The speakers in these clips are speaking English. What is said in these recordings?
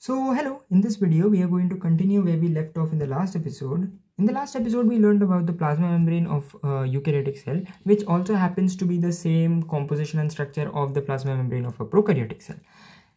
So hello, in this video we are going to continue where we left off in the last episode. In the last episode we learned about the plasma membrane of eukaryotic cell, which also happens to be the same composition and structure of the plasma membrane of a prokaryotic cell.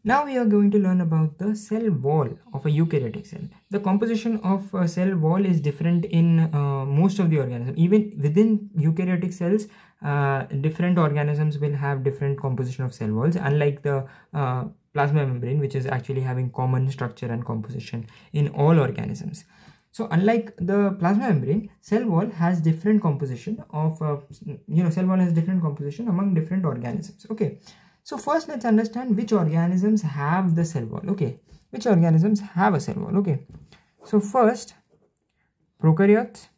Now we are going to learn about the cell wall of a eukaryotic cell. The composition of a cell wall is different in most of the organisms. Even within eukaryotic cells, different organisms will have different composition of cell walls, unlike the plasma membrane, which is actually having common structure and composition in all organisms. So unlike the plasma membrane, cell wall has different composition of cell wall has different composition among different organisms. Okay, so first let's understand which organisms have the cell wall. Okay, which organisms have a cell wall. Okay, so first prokaryotes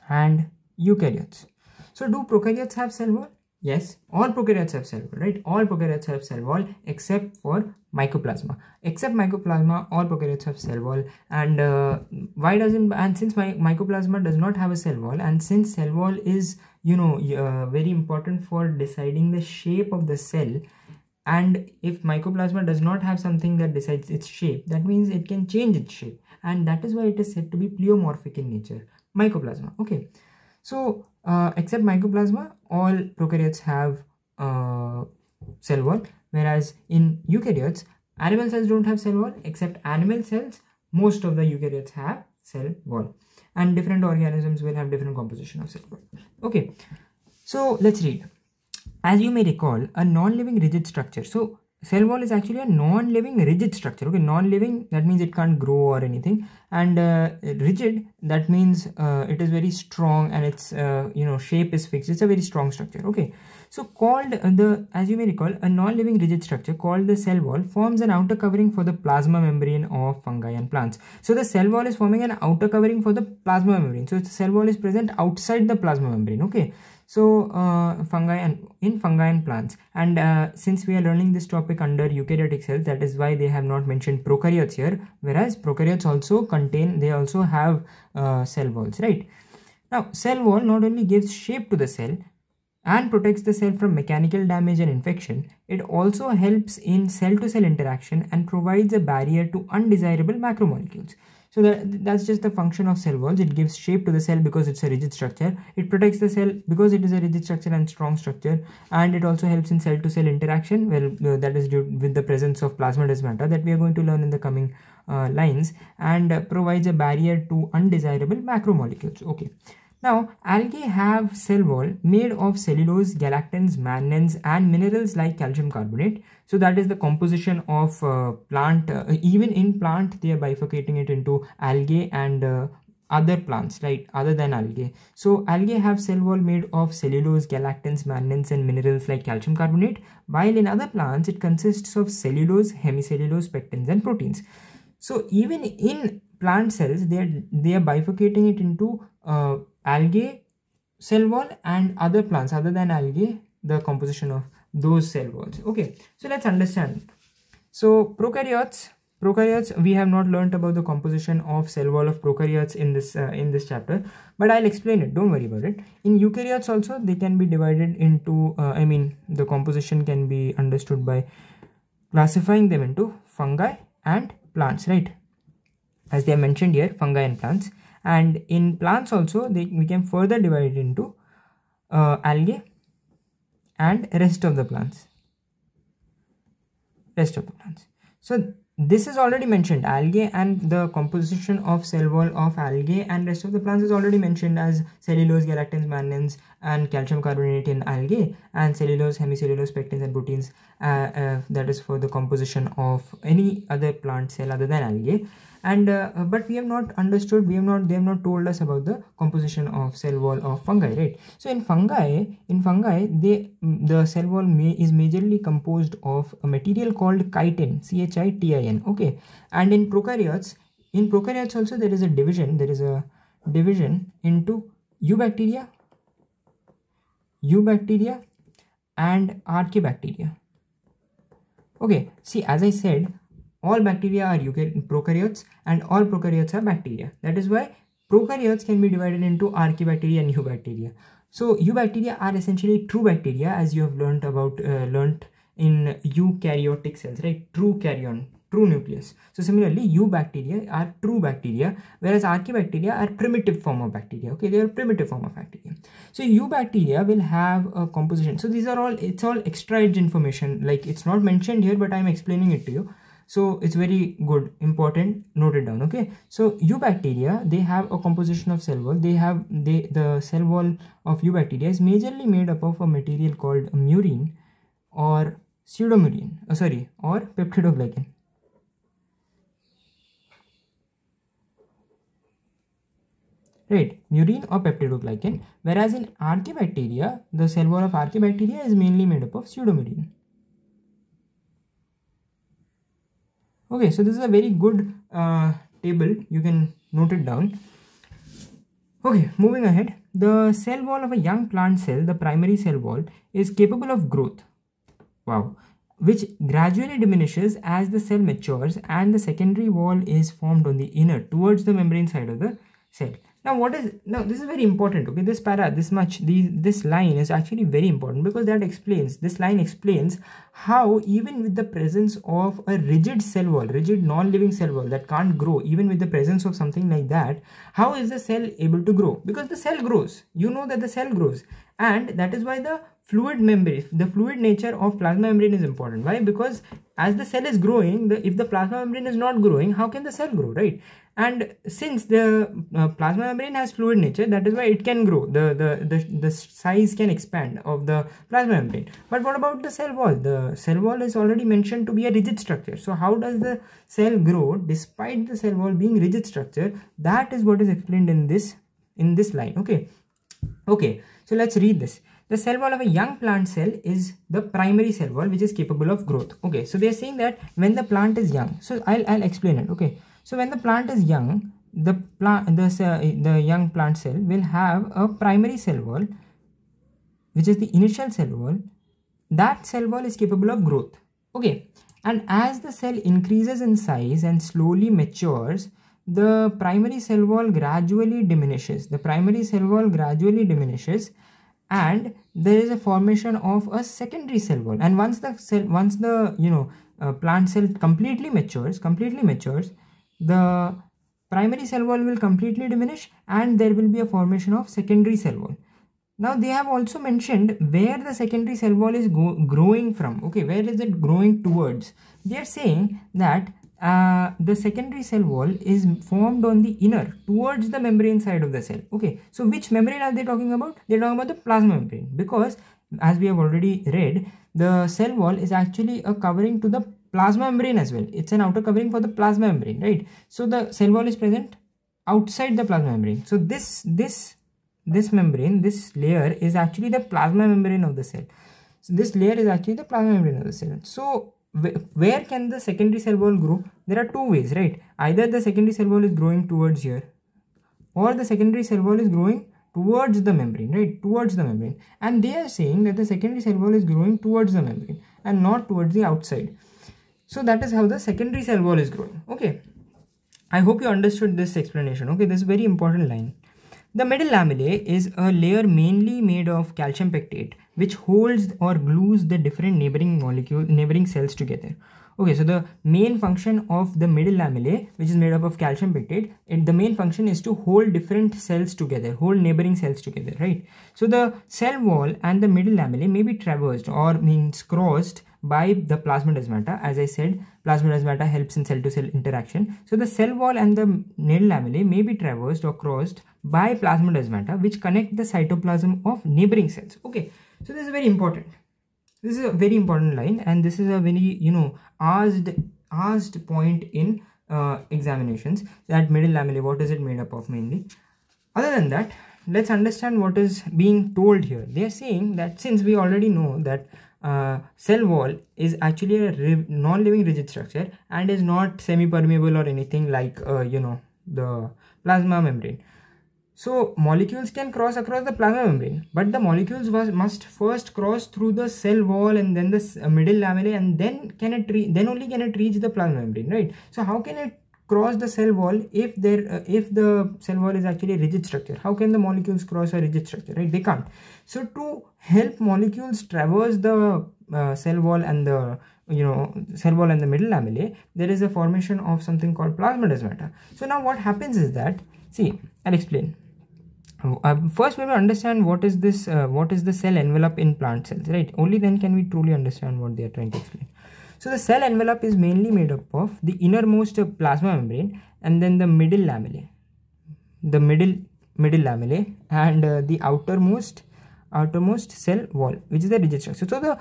and eukaryotes. So do prokaryotes have cell wall? Yes, all prokaryotes have cell wall, right? All prokaryotes have cell wall except for mycoplasma. Except mycoplasma, all prokaryotes have cell wall. And since mycoplasma does not have a cell wall, and since cell wall is very important for deciding the shape of the cell, and if mycoplasma does not have something that decides its shape, that means it can change its shape, and that is why it is said to be pleomorphic in nature, mycoplasma. Okay, so except mycoplasma, all prokaryotes have cell wall, whereas in eukaryotes, animal cells don't have cell wall. Except animal cells, most of the eukaryotes have cell wall, and different organisms will have different composition of cell wall. Okay, so let's read. As you may recall, a non-living rigid structure. So cell wall is actually a non-living rigid structure. Okay, non-living, that means it can't grow or anything, and rigid, that means it is very strong and its shape is fixed. It's a very strong structure. Okay, so as you may recall, a non-living rigid structure called the cell wall forms an outer covering for the plasma membrane of fungi and plants. So the cell wall is forming an outer covering for the plasma membrane. So the cell wall is present outside the plasma membrane. Okay, so fungi and plants, and since we are learning this topic under eukaryotic cells, that is why they have not mentioned prokaryotes here, whereas prokaryotes also have cell walls, right? Now cell wall not only gives shape to the cell and protects the cell from mechanical damage and infection, it also helps in cell to cell interaction and provides a barrier to undesirable macromolecules. So that's just the function of cell walls. It gives shape to the cell because it's a rigid structure. It protects the cell because it is a rigid structure and strong structure, and it also helps in cell to cell interaction. Well, that is due with the presence of plasmodesmata that we are going to learn in the coming lines, and provides a barrier to undesirable macromolecules. Okay. Now, algae have cell wall made of cellulose, galactans, mannans, and minerals like calcium carbonate. So that is the composition of plant. Even in plant, they are bifurcating it into algae and other plants, right? Other than algae. So algae have cell wall made of cellulose, galactans, mannans, and minerals like calcium carbonate. While in other plants, it consists of cellulose, hemicellulose, pectins, and proteins. So even in plant cells, they are bifurcating it into algae cell wall and other plants other than algae, the composition of those cell walls. Okay, so let's understand. So prokaryotes, we have not learned about the composition of cell wall of prokaryotes in this chapter, but I'll explain it, don't worry about it. In eukaryotes also, they can be divided into the composition can be understood by classifying them into fungi and plants, right? As they are mentioned here, fungi and plants. And in plants also, we can further divide it into algae and rest of the plants. So this is already mentioned. Algae and the composition of cell wall of algae and rest of the plants is already mentioned as cellulose, galactans, mannans, and calcium carbonate in algae, and cellulose, hemicellulose, pectins, and proteins. That is for the composition of any other plant cell other than algae. And but we have not understood, they have not told us about the composition of cell wall of fungi, right? So in fungi, the cell wall is majorly composed of a material called chitin, chitin. Okay, and in prokaryotes also there is a division into eubacteria and archaebacteria. Okay, see, as I said, all bacteria are prokaryotes and all prokaryotes are bacteria. That is why prokaryotes can be divided into archaebacteria and eubacteria. So eubacteria are essentially true bacteria, as you have learnt in eukaryotic cells, right? True true nucleus. So similarly, eubacteria are true bacteria, whereas archaebacteria are primitive form of bacteria. Okay, they are primitive form of bacteria. So eubacteria will have a composition. So these are all, it's all extra edge information. Like it's not mentioned here, but I'm explaining it to you. So it's very good, important, note it down. Okay, so eubacteria, they have a composition of cell wall. The cell wall of eubacteria is majorly made up of a material called murine or pseudomurine, or peptidoglycan. Right, murine or peptidoglycan, whereas in archaebacteria, the cell wall of archaebacteria is mainly made up of pseudomurine. Okay, so this is a very good table, you can note it down. Okay, moving ahead, the cell wall of a young plant cell, the primary cell wall, is capable of growth. Wow, which gradually diminishes as the cell matures and the secondary wall is formed on the inner towards the membrane side of the cell. Now this is very important. Okay, this line is actually very important, because this line explains how even with the presence of a rigid cell wall, rigid non-living cell wall that can't grow, even with the presence of something like that, how is the cell able to grow? Because the cell grows, you know that the cell grows, and that is why the fluid membrane, the fluid nature of plasma membrane is important. Why? Because as the cell is growing, if the plasma membrane is not growing, how can the cell grow, right? And since the plasma membrane has fluid nature, that is why it can grow, the size can expand of the plasma membrane. But what about the cell wall? The cell wall is already mentioned to be a rigid structure. So how does the cell grow despite the cell wall being rigid structure? That is what is explained in this line. Okay, so let's read this. The cell wall of a young plant cell is the primary cell wall, which is capable of growth. Okay, so they are saying that when the plant is young, so I'll explain it. Okay, so when the plant is young, the young plant cell will have a primary cell wall, which is the initial cell wall. That cell wall is capable of growth. Okay, and as the cell increases in size and slowly matures, the primary cell wall gradually diminishes. And there is a formation of a secondary cell wall. And once the plant cell completely matures, the primary cell wall will completely diminish, and there will be a formation of secondary cell wall. Now they have also mentioned where the secondary cell wall is growing from. Okay, where is it growing towards? They are saying that the secondary cell wall is formed on the inner towards the membrane side of the cell. Okay, so which membrane are they talking about? They're talking about the plasma membrane, because as we have already read, the cell wall is actually a covering to the plasma membrane as well. It's an outer covering for the plasma membrane, right? So the cell wall is present outside the plasma membrane. So this membrane, this layer is actually the plasma membrane of the cell. So this layer is actually the plasma membrane of the cell. So where can the secondary cell wall grow? There are two ways, right? Either the secondary cell wall is growing towards here, or the secondary cell wall is growing towards the membrane, right? Towards the membrane. And they are saying that the secondary cell wall is growing towards the membrane and not towards the outside. So that is how the secondary cell wall is growing. Okay, I hope you understood this explanation. Okay, this is a very important line. The middle lamellae is a layer mainly made of calcium pectate, which holds or glues the different neighboring cells together. Okay, so the main function of the middle lamellae, which is made up of calcium pectate, the main function is to hold different cells together, hold neighboring cells together, right? So the cell wall and the middle lamellae may be traversed or means crossed by the plasmodesmata. As I said, plasmodesmata helps in cell-to-cell interaction. So the cell wall and the middle lamellae may be traversed or crossed by plasmodesmata, which connect the cytoplasm of neighboring cells. Okay, so this is very important. This is a very important line, and this is a very asked point in examinations. That middle lamellae, what is it made up of mainly? Other than that, let's understand what is being told here. They are saying that since we already know that cell wall is actually a non-living rigid structure and is not semi-permeable or anything like the plasma membrane. So molecules can cross across the plasma membrane, but the molecules must first cross through the cell wall and then the middle lamellae, and then only can it reach the plasma membrane, right? So how can it cross the cell wall if the cell wall is actually a rigid structure? How can the molecules cross a rigid structure, right? They can't. So to help molecules traverse the cell wall and the cell wall and the middle lamellae, there is a formation of something called plasmodesmata. So now what happens is that, see, I'll explain. First we will understand what is this, what is the cell envelope in plant cells, right? Only then can we truly understand what they are trying to explain. So the cell envelope is mainly made up of the innermost plasma membrane and then the middle lamellae, and the outermost cell wall, which is the rigid structure. So the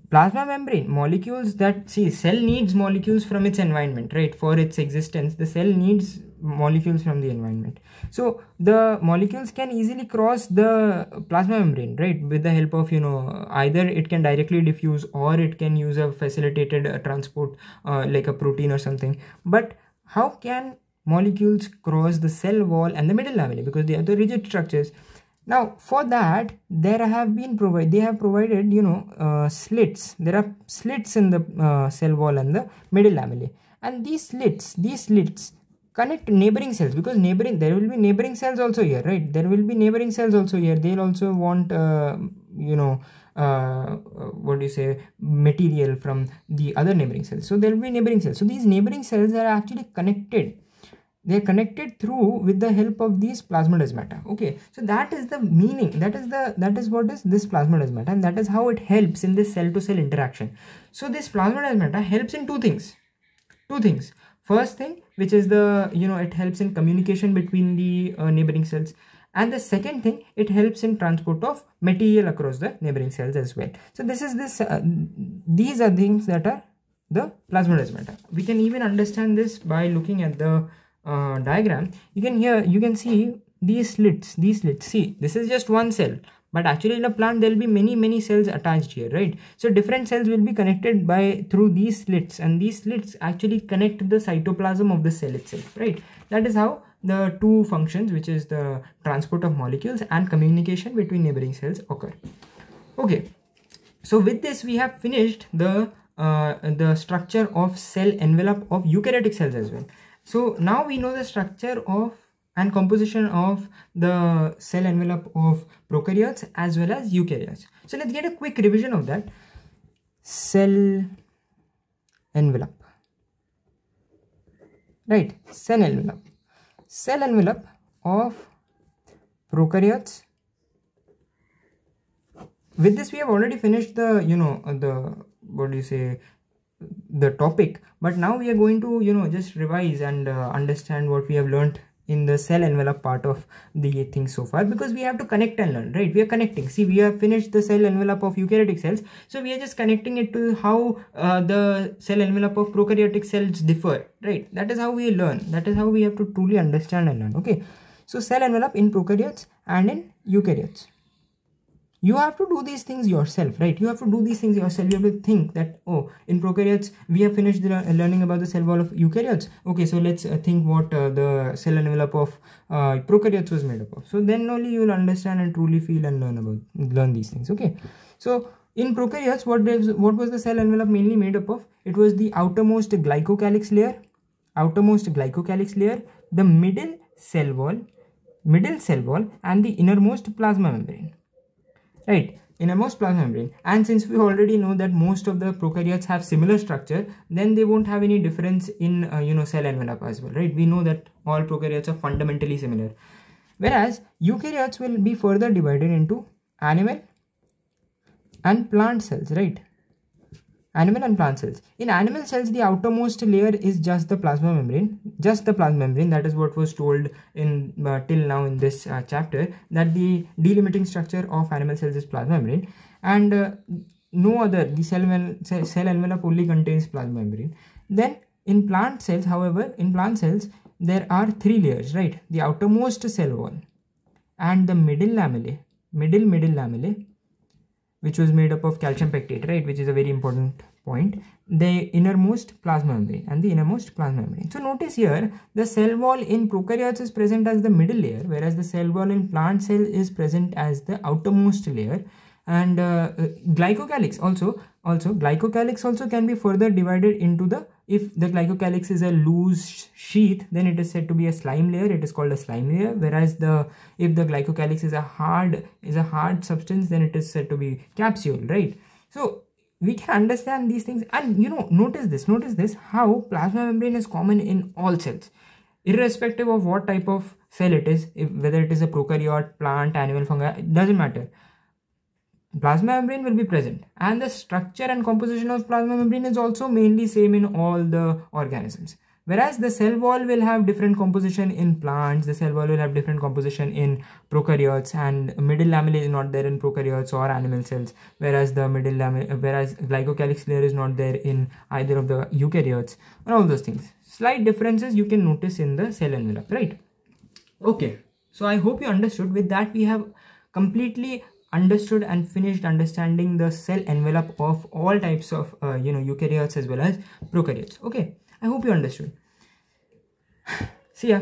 plasma membrane molecules that, see, cell needs molecules from its environment, right? For its existence, the cell needs molecules from the environment. So the molecules can easily cross the plasma membrane, right, with the help of, either it can directly diffuse or it can use a facilitated transport like a protein or something. But how can molecules cross the cell wall and the middle lamellae? Because they are the rigid structures. Now for that they have provided slits. There are slits in the cell wall and the middle lamellae, and these slits connect neighboring cells, because there will be neighboring cells also here, right? There will be neighboring cells also here. They'll also want material from the other neighboring cells. So there will be neighboring cells. So these neighboring cells are actually connected. They are connected through with the help of these plasmodesmata. Okay, so that is the meaning. That is what is this plasmodesmata, and that is how it helps in this cell to cell interaction. So this plasmodesmata helps in two things. First thing, which is the it helps in communication between the neighboring cells, and the second thing, it helps in transport of material across the neighboring cells as well. So this is these are things that are the plasmodesmata. We can even understand this by looking at the diagram. You can see these slits. See, this is just one cell, but actually in a plant there will be many cells attached here, right? So different cells will be connected through these slits, and these slits actually connect the cytoplasm of the cell itself, right? That is how the two functions, which is the transport of molecules and communication between neighboring cells, occur. Okay, so with this we have finished the structure of cell envelope of eukaryotic cells as well. So now we know the structure of and composition of the cell envelope of prokaryotes as well as eukaryotes. So let's get a quick revision of that. Cell envelope, right? Cell envelope of prokaryotes. With this we have already finished the the topic, but now we are going to just revise and understand what we have learned in the cell envelope part of the thing so far, because we have to connect and learn, right? We are connecting. See, we have finished the cell envelope of eukaryotic cells, so we are just connecting it to how the cell envelope of prokaryotic cells differ, right? That is how we learn. That is how we have to truly understand and learn. Okay, so cell envelope in prokaryotes and in eukaryotes. You have to do these things yourself, right? You have to do these things yourself. You have to think that, oh, in prokaryotes we have finished learning about the cell wall of eukaryotes. Okay, so let's think what the cell envelope of prokaryotes was made up of. So then only you will understand and truly feel and learn these things. Okay, so in prokaryotes, what was the cell envelope mainly made up of? It was the outermost glycocalyx layer, the middle cell wall, and the innermost plasma membrane. Right, innermost plasma membrane. And since we already know that most of the prokaryotes have similar structure, then they won't have any difference in cell envelope as well, right? We know that all prokaryotes are fundamentally similar, whereas eukaryotes will be further divided into animal and plant cells, right? Animal and plant cells. In animal cells, the outermost layer is just the plasma membrane. That is what was told in till now in this chapter, that the delimiting structure of animal cells is plasma membrane, and no other. The cell envelope only contains plasma membrane. Then in plant cells, however, there are three layers, right? The outermost cell wall and the middle lamellae, which was made up of calcium pectate, right, which is a very important point, the innermost plasma membrane and the innermost plasma membrane. So notice here, the cell wall in prokaryotes is present as the middle layer, whereas the cell wall in plant cell is present as the outermost layer. And glycocalyx also can be further divided into if the glycocalyx is a loose sheath, then it is said to be a slime layer. It is called a slime layer. Whereas if the glycocalyx is a hard substance, then it is said to be capsule, right? So we can understand these things. And notice this, how plasma membrane is common in all cells, irrespective of what type of cell it is, whether it is a prokaryote, plant, animal, fungi, it doesn't matter. Plasma membrane will be present, and the structure and composition of plasma membrane is also mainly same in all the organisms. Whereas the cell wall will have different composition in plants, the cell wall will have different composition in prokaryotes, and middle lamella is not there in prokaryotes or animal cells, whereas glycocalyx layer is not there in either of the eukaryotes, and all those things. Slight differences you can notice in the cell envelope, right? Okay, so I hope you understood. With that, we have completely understood and finished understanding the cell envelope of all types of eukaryotes as well as prokaryotes. Okay, I hope you understood. See ya.